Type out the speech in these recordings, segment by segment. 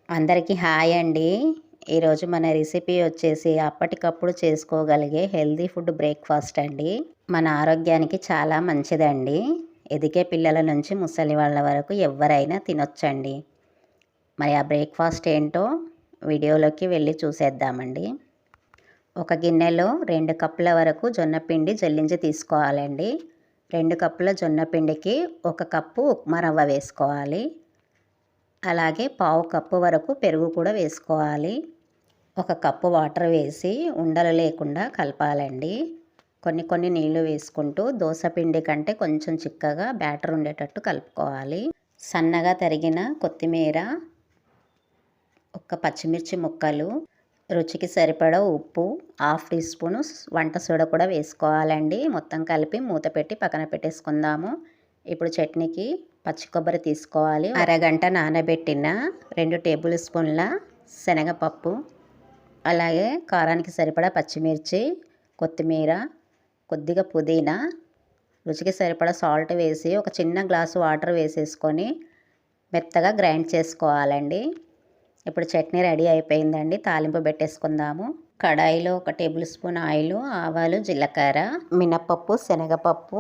అందరికీ హాయ్ అండి. ఈరోజు మన రెసిపీ వచ్చేసి అప్పటికప్పుడు చేసుకోగలిగే హెల్తీ ఫుడ్ బ్రేక్ఫాస్ట్ అండి. మన ఆరోగ్యానికి చాలా మంచిదండి. ఎదిగే పిల్లల నుంచి ముసలి వాళ్ళ వరకు ఎవరైనా తినొచ్చండి. మరి ఆ బ్రేక్ఫాస్ట్ ఏంటో వీడియోలోకి వెళ్ళి చూసేద్దామండి. ఒక గిన్నెలో 2 కప్పుల వరకు జొన్న పిండి జల్లించి తీసుకోవాలండి. 2 కప్పుల జొన్న పిండికి 1 కప్పు ఉప్మా రవ్వ వేసుకోవాలి. అలాగే పావు కప్పు వరకు పెరుగు కూడా వేసుకోవాలి. 1 కప్పు వాటర్ వేసి ఉండలు లేకుండా కలపాలండి. కొన్ని నీళ్లు వేసుకుంటూ దోస పిండి కంటే కొంచెం చిక్కగా బ్యాటర్ ఉండేటట్టు కలుపుకోవాలి. సన్నగా తరిగిన కొత్తిమీర, 1 పచ్చిమిర్చి ముక్కలు, రుచికి సరిపడా ఉప్పు, 1/2 టీ స్పూను వంట సోడా కూడా వేసుకోవాలండి. మొత్తం కలిపి మూత పెట్టి పక్కన పెట్టేసుకుందాము. ఇప్పుడు చట్నీకి పచ్చి కొబ్బరి తీసుకోవాలి. అరగంట నానబెట్టిన 2 టేబుల్ స్పూన్ల శనగపప్పు, అలాగే కారానికి సరిపడా పచ్చిమిర్చి, కొత్తిమీర, కొద్దిగా పుదీనా, రుచికి సరిపడా సాల్ట్ వేసి ఒక చిన్న గ్లాసు వాటర్ వేసేసుకొని మెత్తగా గ్రైండ్ చేసుకోవాలండి. ఇప్పుడు చట్నీ రెడీ అయిపోయిందండి. తాలింపు పెట్టేసుకుందాము. కడాయిలో 1 టేబుల్ స్పూన్ ఆయిల్, ఆవాలు, జీలకర్ర, మినపప్పు, శనగపప్పు,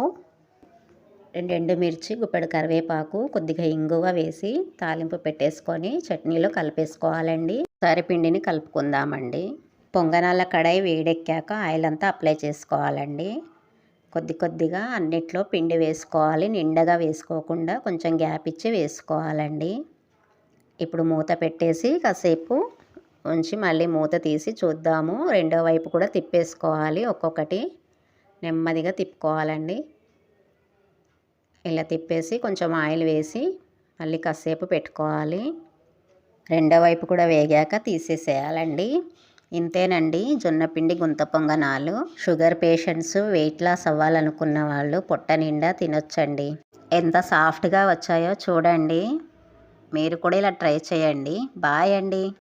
2 ఎండుమిర్చి, గుప్పెడు కరివేపాకు, కొద్దిగా ఇంగువ వేసి తాలింపు పెట్టేసుకొని చట్నీలో కలిపేసుకోవాలండి. ఒకసారి పిండిని కలుపుకుందామండి. పొంగనాల కడాయి వేడెక్కాక ఆయిల్ అంతా అప్లై చేసుకోవాలండి. కొద్దిగా అన్నిట్లో పిండి వేసుకోవాలి. నిండగా వేసుకోకుండా కొంచెం గ్యాప్ ఇచ్చి వేసుకోవాలండి. ఇప్పుడు మూత పెట్టేసి కాసేపు ఉంచి మళ్ళీ మూత తీసి చూద్దాము. రెండో వైపు కూడా తిప్పేసుకోవాలి. ఒక్కొక్కటి నెమ్మదిగా తిప్పుకోవాలండి. ఇలా తిప్పేసి కొంచెం ఆయిల్ వేసి మళ్ళీ కాసేపు పెట్టుకోవాలి. రెండో వైపు కూడా వేగాక తీసేసేయాలండి. ఇంతేనండి జొన్నపిండి గుంత పొంగనాలు. షుగర్ పేషెంట్స్, వెయిట్ లాస్ అవ్వాలనుకున్న వాళ్ళు పొట్ట నిండా తినొచ్చండి. ఎంత సాఫ్ట్గా వచ్చాయో చూడండి. మీరు కూడా ఇలా ట్రై చేయండి. బాయ్ అండి.